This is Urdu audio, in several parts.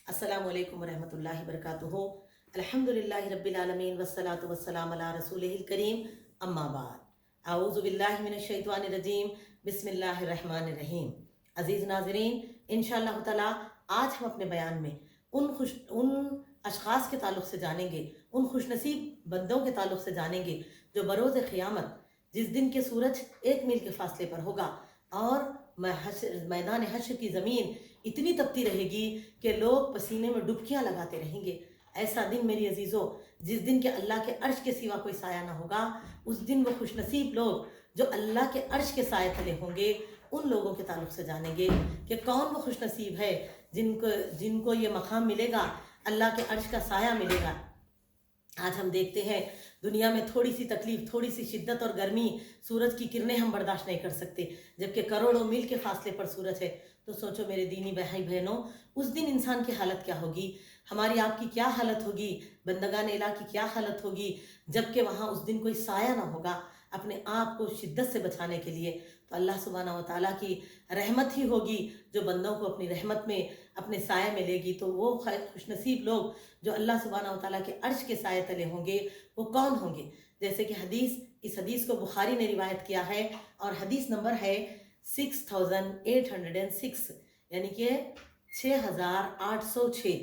السلام علیکم ورحمۃ اللہ وبرکاتہ۔ الحمدللہ رب العالمین والصلاة والسلام علی رسولہ الکریم، اما بعد، اعوذ باللہ من الشیطان الرجیم، بسم اللہ الرحمن الرحیم۔ عزیز ناظرین، انشاءاللہ تعالی آج ہم اپنے بیان میں ان اشخاص کے تعلق سے جانیں گے، ان خوش نصیب بندوں کے تعلق سے جانیں گے جو بروز قیامت، جس دن کے سورج 1 میل کے فاصلے پر ہوگا اور میدان حشر کی زمین اتنی تپتی رہے گی کہ لوگ پسینے میں ڈبکیاں لگاتے رہیں گے۔ ایسا دن میری عزیزو، جس دن کے اللہ کے عرش کے سوا کوئی سایہ نہ ہوگا، اس دن وہ خوش نصیب لوگ جو اللہ کے عرش کے سائے تلے ہوں گے، ان لوگوں کے تعلق سے جانیں گے کہ کون وہ خوش نصیب ہے جن کو یہ مقام ملے گا، اللہ کے عرش کا سایہ ملے گا۔ آج ہم دیکھتے ہیں دنیا میں تھوڑی سی تکلیف، تھوڑی سی شدت اور گرمی، سورج کی کرنیں ہم برداشت نہیں کر سکتے، جبکہ کروڑوں میل کے فاصلے پر سورج ہے۔ تو سوچو میرے دینی بھائی بہنوں، اس دن انسان کی حالت کیا ہوگی، ہماری آپ کی کیا حالت ہوگی، بندگان الہ کی کیا حالت ہوگی، جبکہ وہاں اس دن کوئی سایہ نہ ہوگا اپنے آپ کو شدت سے بچانے کے لیے۔ تو اللہ سبحانہ و تعالیٰ کی رحمت ہی ہوگی جو بندوں کو اپنی رحمت میں، اپنے سائے میں لے گی۔ تو وہ خوش نصیب لوگ جو اللہ سبحانہ و تعالیٰ کے عرش کے سائے تلے ہوں گے، وہ کون ہوں گے؟ جیسے کہ اس حدیث کو بخاری نے روایت کیا ہے، اور حدیث نمبر ہے 6806، یعنی کہ 6806،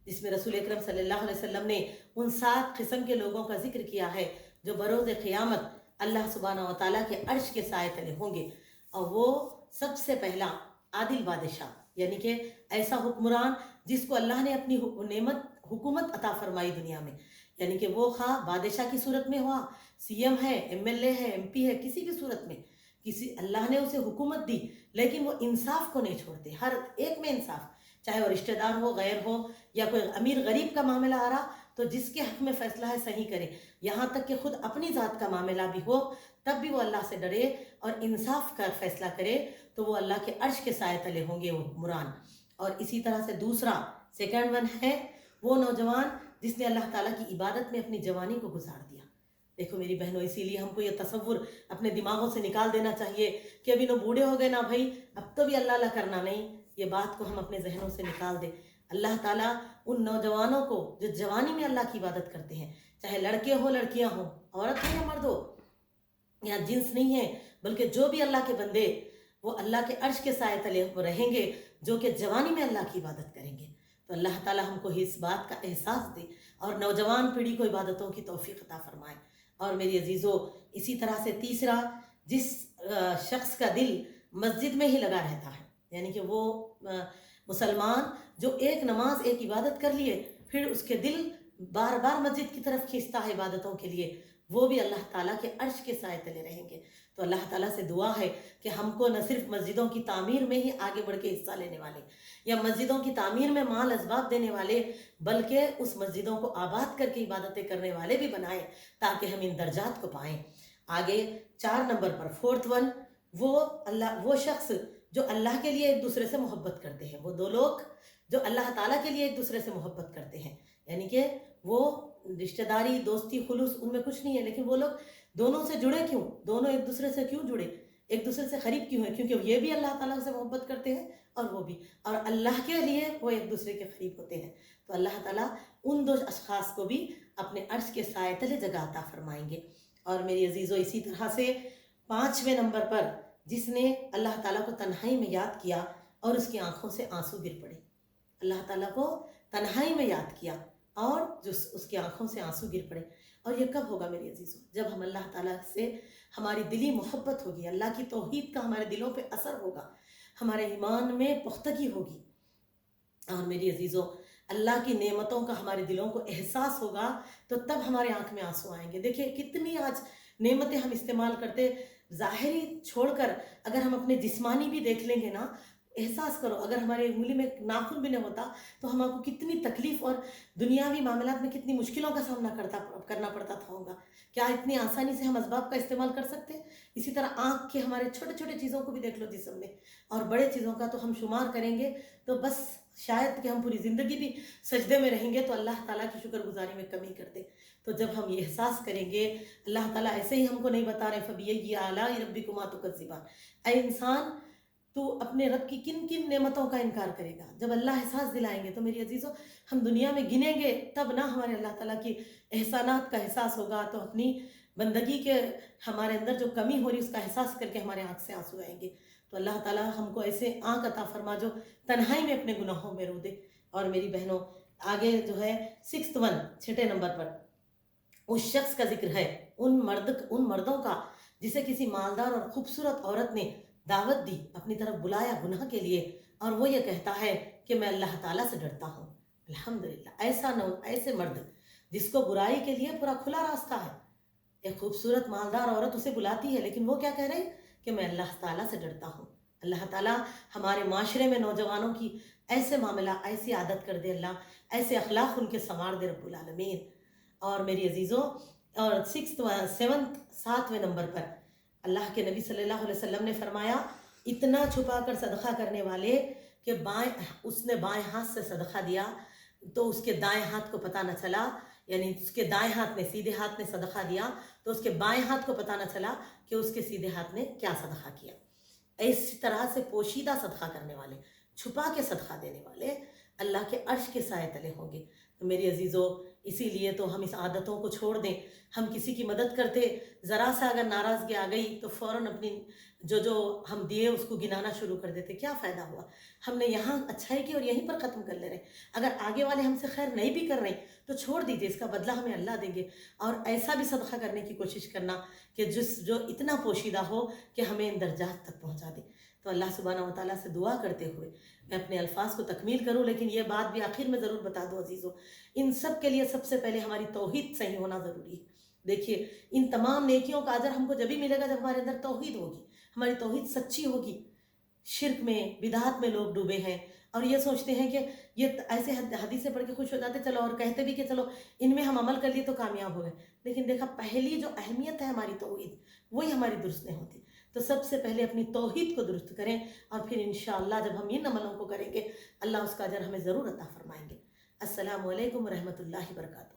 جس میں رسول اکرم صلی اللہ علیہ وسلم نے ان 7 قسم کے لوگوں کا ذکر کیا ہے جو بروز قیامت اللہ سبحانہ و تعالیٰ کے عرش کے سائے تلے ہوں گے۔ اور وہ سب سے پہلا عادل بادشاہ، یعنی کہ ایسا حکمران جس کو اللہ نے اپنی حکومت عطا فرمائی دنیا میں، یعنی کہ وہ خواہ بادشاہ کی صورت میں ہوا، سی ایم ہے، ایم ایل اے ہے، ایم پی ہے، کسی بھی صورت میں اللہ نے اسے حکومت دی، لیکن وہ انصاف کو نہیں چھوڑتے، ہر ایک میں انصاف، چاہے وہ رشتہ دار ہو، غیر ہو، یا کوئی امیر غریب کا معاملہ آ رہا تو جس کے حق میں فیصلہ ہے صحیح کرے، یہاں تک کہ خود اپنی ذات کا معاملہ بھی ہو تب بھی وہ اللہ سے ڈرے اور انصاف کا فیصلہ کرے، تو وہ اللہ کے عرش کے سائے تلے ہوں گے وہ حکمران۔ اور اسی طرح سے دوسرا سیکنڈ ون ہے وہ نوجوان جس نے اللہ تعالیٰ کی عبادت میں اپنی جوانی کو گزار دیا۔ دیکھو میری بہنوں، اسی لیے ہم کو یہ تصور اپنے دماغوں سے نکال دینا چاہیے کہ ابھی نو بوڑھے ہو گئے نا بھائی، اب تو بھی اللہ اللہ کرنا نہیں، یہ بات کو ہم اپنے ذہنوں سے نکال دیں۔ اللہ تعالیٰ ان نوجوانوں کو جو جوانی میں اللہ کی عبادت کرتے ہیں، چاہے لڑکے ہو لڑکیاں ہوں، عورت ہو یا مرد ہو، یا جنس نہیں ہے، بلکہ جو بھی اللہ کے بندے وہ اللہ کے عرش کے سائے تلے رہیں گے جو کہ جوانی میں اللہ کی عبادت کریں گے۔ تو اللہ تعالیٰ ہم کو اس بات کا احساس دے اور نوجوان پیڑھی کو عبادتوں کی توفیق عطا فرمائے۔ اور میری عزیزو، اسی طرح سے تیسرا، جس شخص کا دل مسجد میں ہی لگا رہتا ہے، یعنی کہ وہ مسلمان جو ایک نماز ایک عبادت کر لیے پھر اس کے دل بار بار مسجد کی طرف کھینچتا ہے عبادتوں کے لیے، وہ بھی اللہ تعالیٰ کے عرش کے سائے تلے رہیں گے۔ تو اللہ تعالیٰ سے دعا ہے کہ ہم کو نہ صرف مسجدوں کی تعمیر میں ہی آگے بڑھ کے حصہ لینے والے یا مسجدوں کی تعمیر میں مال اسباب دینے والے، بلکہ اس مسجدوں کو آباد کر کے عبادتیں کرنے والے بھی بنائیں تاکہ ہم ان درجات کو پائیں۔ آگے 4 نمبر پر فورتھ ون، وہ شخص جو اللہ کے لیے ایک دوسرے سے محبت کرتے ہیں، وہ 2 لوگ جو اللہ تعالیٰ کے لیے ایک دوسرے سے محبت کرتے ہیں، یعنی کہ وہ رشتہ داری، دوستی، خلوص ان میں کچھ نہیں ہے، لیکن وہ لوگ دونوں سے جڑے کیوں، دونوں ایک دوسرے سے کیوں جڑے، ایک دوسرے سے قریب کیوں ہیں؟ کیونکہ یہ بھی اللہ تعالیٰ سے محبت کرتے ہیں اور وہ بھی، اور اللہ کے لیے وہ ایک دوسرے کے قریب ہوتے ہیں۔ تو اللہ تعالیٰ ان 2 اشخاص کو بھی اپنے عرش کے سائے تلے جگہ عطا فرمائیں گے۔ اور میری عزیزو، اسی طرح سے 5ویں نمبر پر جس نے اللہ تعالیٰ کو تنہائی میں یاد کیا اور اس کی آنکھوں سے آنسو گر پڑے، اللہ تعالیٰ کو تنہائی میں یاد کیا اور جو اس کی آنکھوں سے آنسو گر پڑے۔ اور یہ کب ہوگا میری عزیزو؟ جب ہم اللہ تعالیٰ سے ہماری دلی محبت ہوگی، اللہ کی توحید کا ہمارے دلوں پہ اثر ہوگا، ہمارے ایمان میں پختگی ہوگی، اور میری عزیزو اللہ کی نعمتوں کا ہمارے دلوں کو احساس ہوگا، تو تب ہمارے آنکھ میں آنسو آئیں گے۔ دیکھیں کتنی آج نعمتیں ہم استعمال کرتے، ظاہری چھوڑ کر اگر ہم اپنے جسمانی بھی دیکھ لیں گے نا، احساس کرو اگر ہمارے انگلی میں ناخن بھی نہیں ہوتا تو ہم کو کتنی تکلیف اور دنیاوی معاملات میں کتنی مشکلوں کا سامنا کرنا پڑتا تھا ہوگا، کیا اتنی آسانی سے ہم اسباب کا استعمال کر سکتے؟ اسی طرح آنکھ کے ہمارے چھوٹے چھوٹے چیزوں کو بھی دیکھ لو جسم میں، اور بڑے چیزوں کا تو ہم شمار کریں گے تو بس شاید کہ ہم پوری زندگی بھی سجدے میں رہیں گے تو اللہ تعالیٰ کی شکر گزاری میں کمی کر دے۔ تو جب ہم یہ احساس کریں گے، اللہ تعالیٰ ایسے ہی ہم کو نہیں بتا رہے فَبِأَيِّ آلَاءِ رَبِّكُمَا تُكَذِّبَانِ، اے انسان تو اپنے رب کی کن کن نعمتوں کا انکار کرے گا؟ جب اللہ احساس دلائیں گے تو میری عزیزوں ہم دنیا میں گنیں گے تب نہ ہمارے اللہ تعالیٰ کی احسانات کا احساس ہوگا، تو اپنی بندگی کے ہمارے اندر جو کمی ہو رہی اس کا احساس کر کے ہمارے آنکھ سے آنسو آئیں گے۔ تو اللہ تعالیٰ ہم کو ایسے آنکھ عطا فرما جو تنہائی میں اپنے گناہوں میں رو دے۔ اور میری بہنوں آگے جو ہے 6 چھٹے نمبر پر اس شخص کا ذکر ہے، ان مردوں کا جسے کسی مالدار اور خوبصورت عورت نے دعوت دی، اپنی طرف بلایا گناہ کے لیے، اور وہ یہ کہتا ہے کہ میں اللہ تعالیٰ سے ڈرتا ہوں۔ الحمدللہ، ایسے مرد جس کو برائی کے لیے پورا کھلا راستہ ہے، ایک خوبصورت مالدار عورت اسے بلاتی ہے، لیکن وہ کیا کہہ رہے ہیں کہ میں اللہ تعالیٰ سے ڈرتا ہوں۔ اللہ تعالیٰ ہمارے معاشرے میں نوجوانوں کی ایسے معاملہ، ایسی عادت کر دے، اللہ ایسے اخلاق ان کے سنوار دے رب العالمین۔ اور میری عزیزوں، اور 7ویں نمبر پر اللہ کے نبی صلی اللہ علیہ وسلم نے فرمایا، اتنا چھپا کر صدقہ کرنے والے کہ اس نے بائیں ہاتھ سے صدقہ دیا تو اس کے دائیں ہاتھ کو پتہ نہ چلا، یعنی اس کے دائیں ہاتھ نے، سیدھے ہاتھ نے صدقہ دیا تو اس کے بائیں ہاتھ کو پتہ نہ چلا کہ اس کے سیدھے ہاتھ نے کیا صدقہ کیا۔ اسی طرح سے پوشیدہ صدقہ کرنے والے، چھپا کے صدقہ دینے والے اللہ کے عرش کے سائے تلے ہوں گے۔ تو میری عزیزوں، اسی لیے تو ہم اس عادتوں کو چھوڑ دیں۔ ہم کسی کی مدد کرتے، ذرا سا اگر ناراضگی آ گئی تو فوراً اپنی جو ہم دیے اس کو گنانا شروع کر دیتے، کیا فائدہ ہوا؟ ہم نے یہاں اچھائی کی اور یہیں پر ختم کر لے رہے۔ اگر آگے والے ہم سے خیر نہیں بھی کر رہے تو چھوڑ دیجیے، اس کا بدلہ ہمیں اللہ دیں گے۔ اور ایسا بھی صدقہ کرنے کی کوشش کرنا کہ جو اتنا پوشیدہ ہو کہ ہمیں ان درجات تک پہنچا دے۔ تو اللہ سبحانہ و تعالیٰ سے دعا کرتے ہوئے میں اپنے الفاظ کو تکمیل کروں، لیکن یہ بات بھی آخر میں ضرور بتا دوں عزیزوں، ان سب کے لیے سب سے پہلے ہماری توحید صحیح ہونا ضروری ہے۔ دیکھیے، ان تمام نیکیوں کا اجر ہم کو جب ہی ملے گا جب ہمارے اندر توحید ہوگی، ہماری توحید سچی ہوگی۔ شرک میں، بدعات میں لوگ ڈوبے ہیں اور یہ سوچتے ہیں کہ یہ ایسے حدیثیں پڑھ کے خوش ہو جاتے، چلو، اور کہتے بھی کہ چلو ان میں ہم عمل کر لیے تو کامیاب ہو گئے، لیکن دیکھا پہلی جو اہمیت ہے ہماری توحید، وہی ہماری درست نہیں ہوتی۔ تو سب سے پہلے اپنی توحید کو درست کریں، اور پھر انشاءاللہ جب ہم ان عملوں کو کریں گے اللہ اس کا اجر ہمیں ضرور عطا فرمائیں گے۔ السلام علیکم ورحمۃ اللہ وبرکاتہ۔